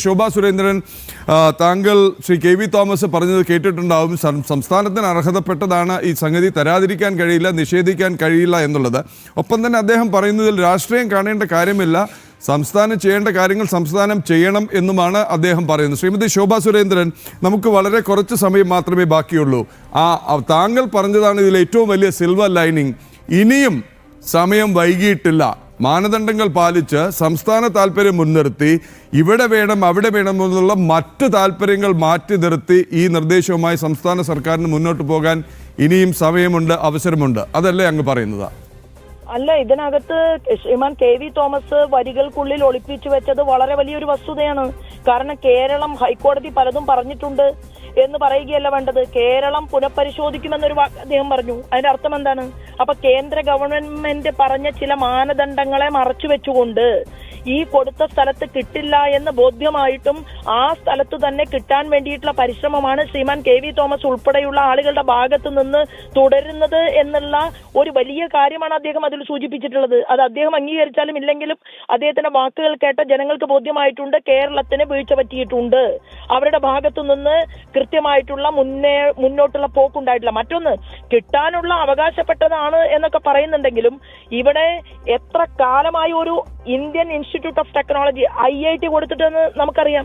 ശോഭാ സുരേന്ദ്രൻ, താങ്കൾ Shri K V Thomas പറഞ്ഞത് കേട്ടിട്ടുണ്ടാവും. സംസ്ഥാനത്തിന് അർഹതപ്പെട്ടതാണ് ഈ സംഗതി, തരാതിരിക്കാൻ കഴിയില്ല, നിഷേധിക്കാൻ കഴിയില്ല എന്നുള്ളത്. ഒപ്പം തന്നെ അദ്ദേഹം പറയുന്നതിൽ രാഷ്ട്രീയം കാണേണ്ട കാര്യമില്ല, സംസ്ഥാനം ചെയ്യേണ്ട കാര്യങ്ങൾ സംസ്ഥാനം ചെയ്യണം എന്നുമാണ് അദ്ദേഹം പറയുന്നത്. ശ്രീമതി ശോഭാ സുരേന്ദ്രൻ, നമുക്ക് വളരെ കുറച്ച് സമയം മാത്രമേ ബാക്കിയുള്ളൂ. താങ്കൾ പറഞ്ഞതാണ് ഇതിൽ ഏറ്റവും വലിയ സിൽവർ ലൈനിങ്. ഇനിയും സമയം വൈകിയിട്ടില്ല. മാനദണ്ഡങ്ങൾ പാലിച്ച് സംസ്ഥാന താല്പര്യം മുൻനിർത്തി ഇവിടെ വേണം അവിടെ വേണം എന്നുള്ള മറ്റ് താല്പര്യങ്ങൾ മാറ്റി നിർത്തി ഈ നിർദ്ദേശവുമായി സംസ്ഥാന സർക്കാരിന് മുന്നോട്ട് പോകാൻ ഇനിയും സമയമുണ്ട്, അവസരമുണ്ട്. അതല്ലേ അങ്ങ് പറയുന്നത്? അല്ല, ഇതിനകത്ത് ശ്രീമാൻ കെ വി തോമസ് വരികൾക്കുള്ളിൽ ഒളിപ്പിച്ചു വെച്ചത് വളരെ വലിയൊരു വസ്തുതയാണ്. കാരണം കേരളം ഹൈക്കോടതി പലതും പറഞ്ഞിട്ടുണ്ട് എന്ന് പറയുകയല്ല വേണ്ടത്. കേരളം പുനഃപരിശോധിക്കുമെന്നൊരു വാക്ക് അദ്ദേഹം പറഞ്ഞു. അതിന്റെ അർത്ഥം എന്താണ്? അപ്പൊ കേന്ദ്ര ഗവൺമെന്റ് പറഞ്ഞ ചില മാനദണ്ഡങ്ങളെ മറച്ചു വെച്ചുകൊണ്ട് ഈ കൊടുത്ത സ്ഥലത്ത് കിട്ടില്ല എന്ന് ബോധ്യമായിട്ടും ആ സ്ഥലത്ത് തന്നെ കിട്ടാൻ വേണ്ടിയിട്ടുള്ള പരിശ്രമമാണ് ശ്രീമാൻ കെ വി തോമസ് ഉൾപ്പെടെയുള്ള ആളുകളുടെ ഭാഗത്ത് നിന്ന് തുടരുന്നത് എന്നുള്ള ഒരു വലിയ കാര്യമാണ് അദ്ദേഹം അതിൽ സൂചിപ്പിച്ചിട്ടുള്ളത്. അത് അദ്ദേഹം അംഗീകരിച്ചാലും ഇല്ലെങ്കിലും അദ്ദേഹത്തിന്റെ വാക്കുകൾ കേട്ട ജനങ്ങൾക്ക് ബോധ്യമായിട്ടുണ്ട്. കേരളത്തിന് വീഴ്ച പറ്റിയിട്ടുണ്ട്, അവരുടെ ഭാഗത്തു നിന്ന് കൃത്യമായിട്ടുള്ള മുന്നോട്ടുള്ള പോക്കുണ്ടായിട്ടില്ല. മറ്റൊന്ന്, കിട്ടാനുള്ള അവകാശപ്പെട്ടതാണ് എന്നൊക്കെ പറയുന്നുണ്ടെങ്കിലും ഇവിടെ എത്ര കാലമായി ഒരു Indian institute of technology IIT കൊടുത്തിട്ടെന്ന് നമുക്കറിയാം.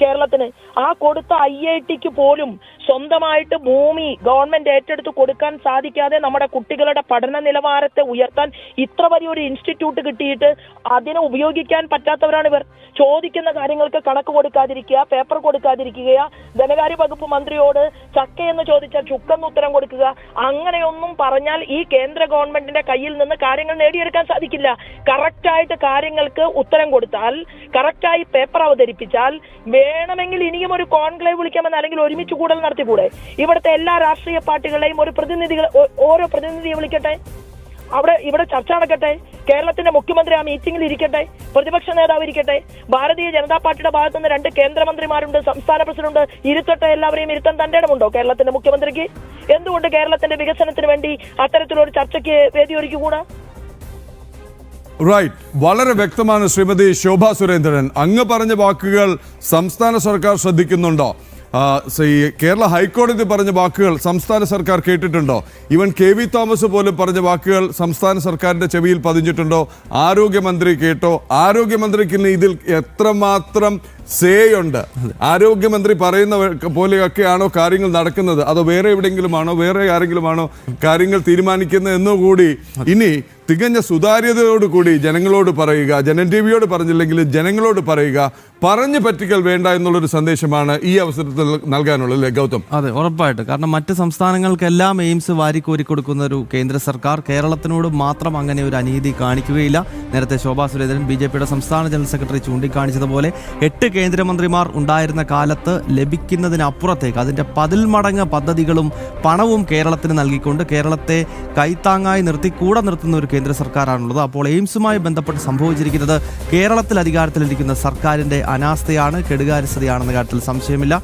കേരളത്തിന് ആ കൊടുത്ത IITക്ക് പോലും സ്വന്തമായിട്ട് ഭൂമി ഗവൺമെന്റ് ഏറ്റെടുത്ത് കൊടുക്കാൻ സാധിക്കാതെ നമ്മുടെ കുട്ടികളുടെ പഠന നിലവാരത്തെ ഉയർത്താൻ ഇത്ര വലിയൊരു ഇൻസ്റ്റിറ്റ്യൂട്ട് കിട്ടിയിട്ട് അതിനെ ഉപയോഗിക്കാൻ പറ്റാത്തവരാണ് ഇവർ. ചോദിക്കുന്ന കാര്യങ്ങൾക്ക് കണക്ക് കൊടുക്കാതിരിക്കുക, പേപ്പർ കൊടുക്കാതിരിക്കുക, ധനകാര്യ വകുപ്പ് മന്ത്രിയോട് ചക്കയെന്ന് ചോദിച്ചാൽ ചുക്കെന്ന് ഉത്തരം കൊടുക്കുക, അങ്ങനെയൊന്നും പറഞ്ഞാൽ ഈ കേന്ദ്ര ഗവൺമെന്റിന്റെ കയ്യിൽ നിന്ന് കാര്യങ്ങൾ നേടിയെടുക്കാൻ സാധിക്കില്ല. കറക്റ്റായിട്ട് കാര്യങ്ങൾക്ക് ഉത്തരം കൊടുത്താൽ, കറക്റ്റായി പേപ്പർ അവതരിപ്പിച്ചാൽ, വേണമെങ്കിൽ ഇനിയും ഒരു കോൺക്ലേവ് വിളിക്കാമെന്ന് അല്ലെങ്കിൽ ഒരുമിച്ച് കൂടൽ നടത്തിക്കൂടെ? ഇവിടുത്തെ എല്ലാ രാഷ്ട്രീയ പാർട്ടികളെയും ഓരോ പ്രതിനിധിയെ വിളിക്കട്ടെ, ഇവിടെ ചർച്ച നടക്കട്ടെ, കേരളത്തിന്റെ മുഖ്യമന്ത്രി ആ മീറ്റിംഗിൽ ഇരിക്കട്ടെ, പ്രതിപക്ഷ നേതാവ് ഇരിക്കട്ടെ, ഭാരതീയ ജനതാ പാർട്ടിയുടെ ഭാഗത്തു നിന്ന് 2 കേന്ദ്രമന്ത്രിമാരുണ്ട്, സംസ്ഥാന പ്രസിഡന്റ്, ഇരുത്തട്ടെ. എല്ലാവരെയും ഇരുത്താൻ തന്റെ ഇടമുണ്ടോ കേരളത്തിന്റെ മുഖ്യമന്ത്രിക്ക്? എന്തുകൊണ്ട് കേരളത്തിന്റെ വികസനത്തിന് വേണ്ടി അത്തരത്തിലൊരു ചർച്ചയ്ക്ക് വേദി ഒരുക്കിക്കൂടാ? റൈറ്റ്, വളരെ വ്യക്തമാണ് ശ്രീമതി ശോഭാ സുരേന്ദ്രൻ. അങ്ങ് പറഞ്ഞ വാക്കുകൾ സംസ്ഥാന സർക്കാർ ശ്രദ്ധിക്കുന്നുണ്ടോ? കേരള ഹൈക്കോടതി പറഞ്ഞ വാക്കുകൾ സംസ്ഥാന സർക്കാർ കേട്ടിട്ടുണ്ടോ? ഈവൻ കെ വി തോമസ് പോലും പറഞ്ഞ വാക്കുകൾ സംസ്ഥാന സർക്കാരിന്റെ ചെവിയിൽ പതിഞ്ഞിട്ടുണ്ടോ? ആരോഗ്യമന്ത്രി കേട്ടോ? ആരോഗ്യമന്ത്രിക്ക് ഇതിൽ എത്രമാത്രം സേയുണ്ട്? ആരോഗ്യമന്ത്രി പറയുന്ന പോലെയൊക്കെയാണോ കാര്യങ്ങൾ നടക്കുന്നത്, അതോ വേറെ എവിടെയെങ്കിലുമാണോ, വേറെ ആരെങ്കിലുമാണോ കാര്യങ്ങൾ തീരുമാനിക്കുന്നത് എന്നുകൂടി ഇനി തികഞ്ഞ സുതാര്യതയോടുകൂടി ജനങ്ങളോട് പറയുക. ജനൻ ടിവിയോട് പറഞ്ഞില്ലെങ്കിൽ ജനങ്ങളോട് പറയുക. പറഞ്ഞു പറ്റിക്കൽ വേണ്ട എന്നുള്ളൊരു സന്ദേശമാണ് ഈ അവസരത്തിൽ നൽകാനുള്ളത്, അല്ലേ ഗൗതം? അതെ, ഉറപ്പായിട്ട്. കാരണം മറ്റ് സംസ്ഥാനങ്ങൾക്കെല്ലാം എയിംസ് വാരിക്കോരി കൊടുക്കുന്ന ഒരു കേന്ദ്ര സർക്കാർ കേരളത്തിനോട് മാത്രം അങ്ങനെ ഒരു അനീതി കാണിക്കുകയില്ല. നേരത്തെ ശോഭാ സുരേന്ദ്രൻ BJPയുടെ സംസ്ഥാന ജനറൽ സെക്രട്ടറി ചൂണ്ടിക്കാണിച്ചതുപോലെ 8 കേന്ദ്രമന്ത്രിമാർ ഉണ്ടായിരുന്ന കാലത്ത് ലഭിക്കുന്നതിനപ്പുറത്തേക്ക് അതിൻ്റെ 10 മടങ്ങ് പദ്ധതികളും പണവും കേരളത്തിന് നൽകിക്കൊണ്ട് കേരളത്തെ കൈത്താങ്ങായി നിർത്തി കൂടെ നിർത്തുന്ന ഒരു കേന്ദ്ര സർക്കാരാണുള്ളത്. അപ്പോൾ എയിംസുമായി ബന്ധപ്പെട്ട് സംഭവിച്ചിരിക്കുന്നത് കേരളത്തിൽ അധികാരത്തിലിരിക്കുന്ന സർക്കാരിൻ്റെ അനാസ്ഥയാണ്, കെടുകാര്യസ്ഥതയാണെന്ന കാര്യത്തിൽ സംശയമില്ല.